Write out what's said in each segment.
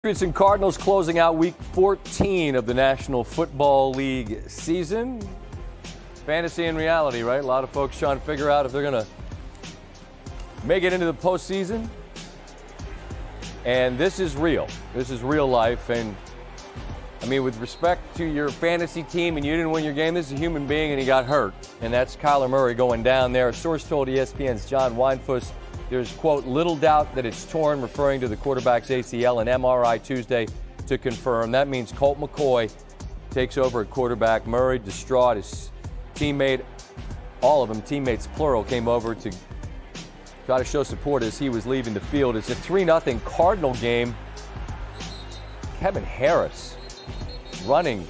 Patriots and Cardinals closing out week 14 of the National Football League season. Fantasy and reality, right? A lot of folks trying to figure out if they're going to make it into the postseason. And this is real. This is real life. And, I mean, with respect to your fantasy team and you didn't win your game, this is a human being and he got hurt. And that's Kyler Murray going down there. A source told ESPN's John Weinfuss there's, quote, little doubt that it's torn, referring to the quarterback's ACL, and MRI Tuesday to confirm. That means Colt McCoy takes over at quarterback. Murray, distraught, his teammate, all of them, teammates plural, came over to try to show support as he was leaving the field. It's a 3-0 Cardinal game. Kevin Harris running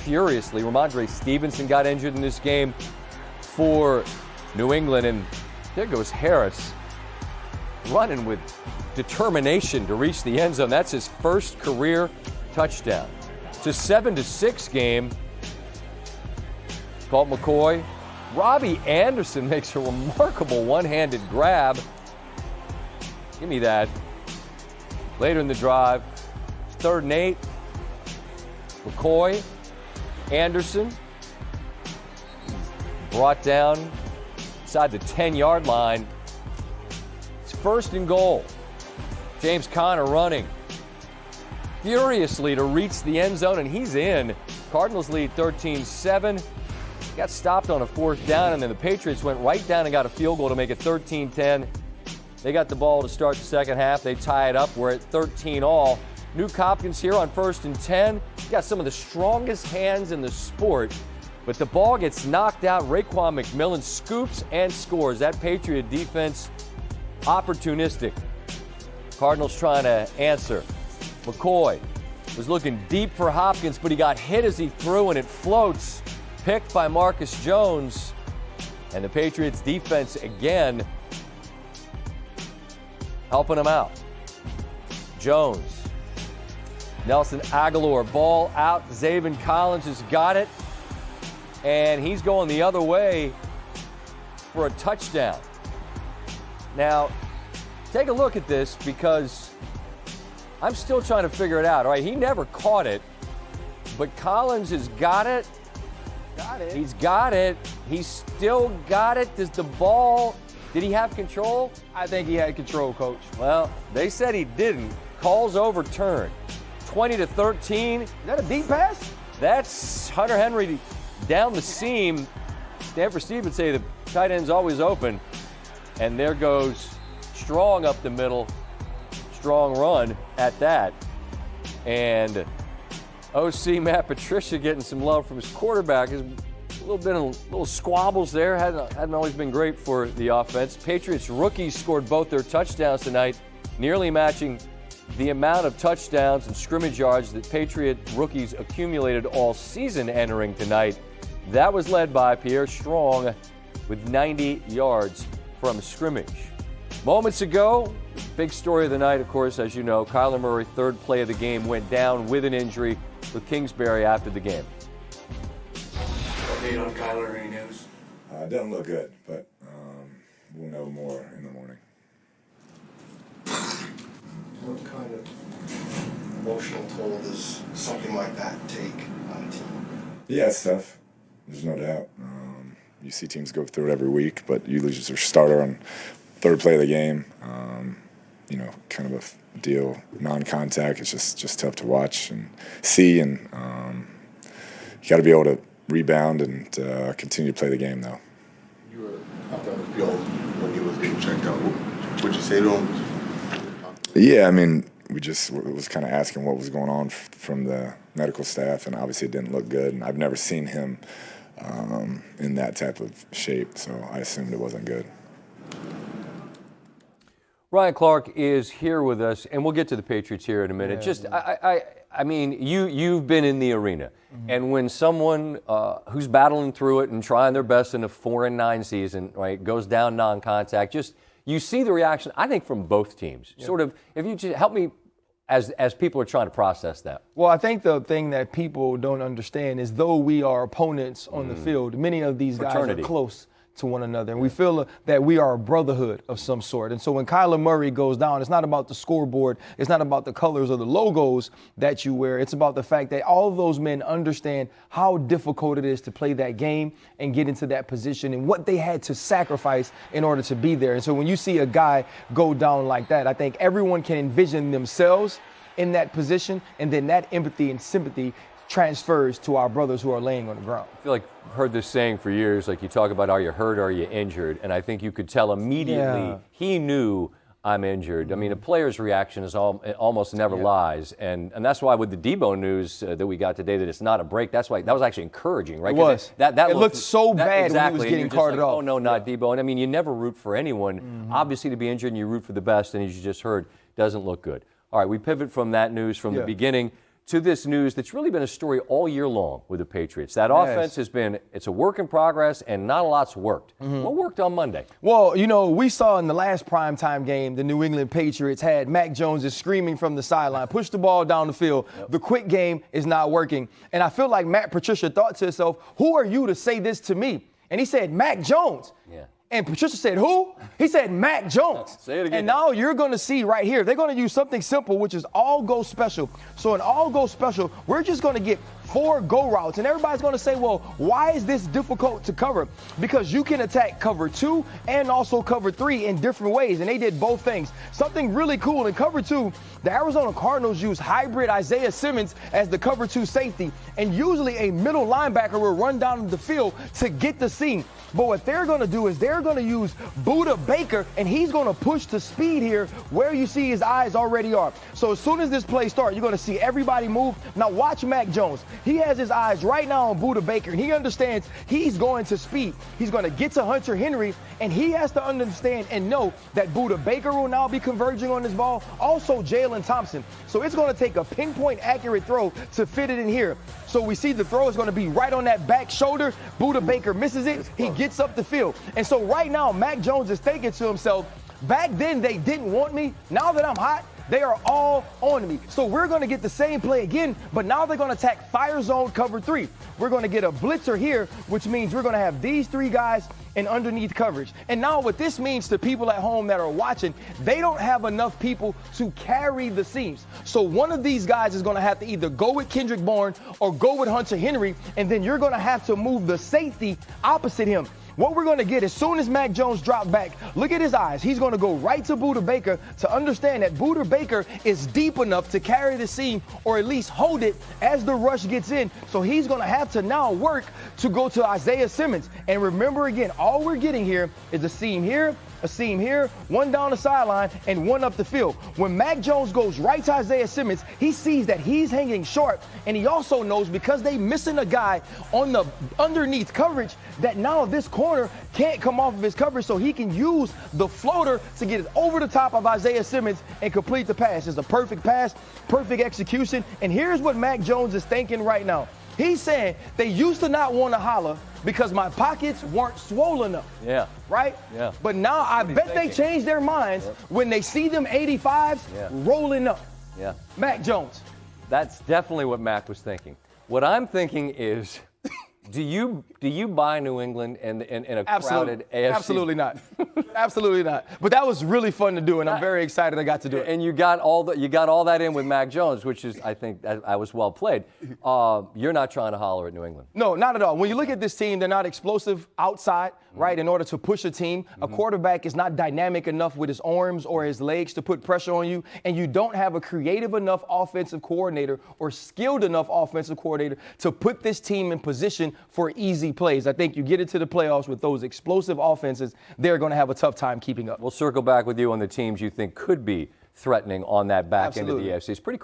furiously. Ramondre Stevenson got injured in this game for New England, and there goes Harris, running with determination to reach the end zone. That's his first career touchdown. It's a 7-6 game. Colt McCoy. Robbie Anderson makes a remarkable one-handed grab. Give me that. Later in the drive, it's 3rd and 8. McCoy, Anderson, brought down inside the 10-yard line. 1st and goal. James Conner running furiously to reach the end zone, and he's in. Cardinals lead 13-7. Got stopped on a 4th down, and then the Patriots went right down and got a field goal to make it 13-10. They got the ball to start the second half. They tie it up. We're at 13 all. Nuke Hopkins here on 1st and 10. He got some of the strongest hands in the sport, but the ball gets knocked out. Raekwon McMillan scoops and scores. That Patriot defense opportunistic. Cardinals trying to answer. McCoy was looking deep for Hopkins, but he got hit as he threw, and it floats. Picked by Marcus Jones. And the Patriots defense again helping him out. Jones. Nelson Aguilar, ball out. Zaven Collins has got it. And he's going the other way for a touchdown. Now, take a look at this because I'm still trying to figure it out. All right, he never caught it, but Collins has got it. He's got it. He's still got it. Did he have control? I think he had control, Coach. Well, they said he didn't. Calls overturned. 20-13. Is that a deep pass? That's Hunter Henry down the seam. Stanford Steve would say the tight end's always open. And there goes Strong up the middle. Strong run at that. And OC Matt Patricia getting some love from his quarterback. There's a little squabbles there. Hadn't always been great for the offense. Patriots rookies scored both their touchdowns tonight, nearly matching the amount of touchdowns and scrimmage yards that Patriot rookies accumulated all season entering tonight. That was led by Pierre Strong with 90 yards from scrimmage. Moments ago, big story of the night, of course, as you know, Kyler Murray, 3rd play of the game, went down with an injury with Kingsbury after the game. Update on Kyler, any news? It doesn't look good, but we'll know more in the morning. What kind of emotional toll does something like that take on a team? Yeah, it's tough. There's no doubt. You see teams go through it every week, but you lose your starter on 3rd play of the game. Kind of a deal, non-contact. It's just tough to watch and see, and you got to be able to rebound and continue to play the game, though. You were out on the field when he was being checked out. What'd you say to him? Yeah, I mean, we just was kind of asking what was going on from the medical staff, and obviously it didn't look good. And I've never seen him in that type of shape, so I assumed it wasn't good. Ryan Clark is here with us, and we'll get to the Patriots here in a minute. I mean, you've been in the arena, and when someone who's battling through it and trying their best in a 4-9 season, right, goes down non-contact, you see the reaction, I think, from both teams. Yeah. Sort of, if you just help me as people are trying to process that. Well, I think the thing that people don't understand is though we are opponents on the field, many of these guys are close to one another. And we feel that we are a brotherhood of some sort. And so when Kyler Murray goes down, it's not about the scoreboard. It's not about the colors or the logos that you wear. It's about the fact that all of those men understand how difficult it is to play that game and get into that position and what they had to sacrifice in order to be there. And so when you see a guy go down like that, I think everyone can envision themselves in that position, and then that empathy and sympathy transfers to our brothers who are laying on the ground. I feel like I've heard this saying for years, like you talk about, are you hurt or are you injured? And I think you could tell immediately he knew I'm injured. I mean, a player's reaction is almost never lies. And that's why with the Debo news that we got today that it's not a break, that's why that was actually encouraging, right? It was. It looked so bad exactly, when he was getting carted off. Oh, no, not Debo. And I mean, you never root for anyone. Obviously, to be injured and you root for the best, and as you just heard, doesn't look good. All right, we pivot from that news from the beginning to this news that's really been a story all year long with the Patriots. That offense has been, it's a work in progress, and not a lot's worked. What worked on Monday? Well, you know, we saw in the last primetime game, the New England Patriots had Mac Jones is screaming from the sideline, push the ball down the field. The quick game is not working. And I feel like Matt Patricia thought to himself, who are you to say this to me? And he said, Mac Jones. Yeah. And Patricia said, who? He said, Mac Jones. Say it again. And now you're going to see right here, they're going to use something simple, which is all go special. So in all go special, we're just going to get 4 go routes. And everybody's going to say, well, why is this difficult to cover? Because you can attack cover 2 and also cover 3 in different ways. And they did both things. Something really cool in cover 2, the Arizona Cardinals use hybrid Isaiah Simmons as the cover 2 safety. And usually a middle linebacker will run down the field to get the seam. But what they're going to do is they're going to use Buda Baker, and he's going to push the speed here where you see his eyes already are. So as soon as this play starts, you're going to see everybody move. Now watch Mac Jones. He has his eyes right now on Buda Baker, and he understands he's going to speed. He's going to get to Hunter Henry, and he has to understand and know that Buda Baker will now be converging on this ball. Also Jalen Thompson. So it's going to take a pinpoint accurate throw to fit it in here. So we see the throw is going to be right on that back shoulder. Buda Baker misses it. He gets up the field. And so right now, Mac Jones is thinking to himself, back then they didn't want me. Now that I'm hot, they are all on me. So we're going to get the same play again, but now they're going to attack fire zone cover 3. We're going to get a blitzer here, which means we're going to have these 3 guys in underneath coverage. And now what this means to people at home that are watching, they don't have enough people to carry the seams. So one of these guys is going to have to either go with Kendrick Bourne or go with Hunter Henry, and then you're going to have to move the safety opposite him. What we're going to get as soon as Mac Jones drops back, look at his eyes. He's going to go right to Buda Baker to understand that Buda Baker is deep enough to carry the seam or at least hold it as the rush gets in. So he's going to have to now work to go to Isaiah Simmons. And remember again, all we're getting here is a seam here, a seam here, one down the sideline, and one up the field. When Mac Jones goes right to Isaiah Simmons, he sees that he's hanging short, and he also knows because they missing a guy on the underneath coverage that now this corner can't come off of his coverage, so he can use the floater to get it over the top of Isaiah Simmons and complete the pass. It's a perfect pass, perfect execution, and here's what Mac Jones is thinking right now. He's saying they used to not want to holler because my pockets weren't swollen enough. Yeah. Right? Yeah. But now I bet they change their minds when they see them 85s rolling up. Yeah. Mac Jones. That's definitely what Mac was thinking. What I'm thinking is, do you buy New England in a crowded AFC? Absolutely not. Absolutely not. But that was really fun to do, and I'm very excited I got to do it. And you got all that in with Mac Jones, which is, I think, I was well played. You're not trying to holler at New England. No, not at all. When you look at this team, they're not explosive outside, right, in order to push a team. A quarterback is not dynamic enough with his arms or his legs to put pressure on you, and you don't have a creative enough offensive coordinator or skilled enough offensive coordinator to put this team in position for easy plays. I think you get into the playoffs with those explosive offenses, they're going to have a tough time keeping up. We'll circle back with you on the teams you think could be threatening on that back end of the AFC. It's pretty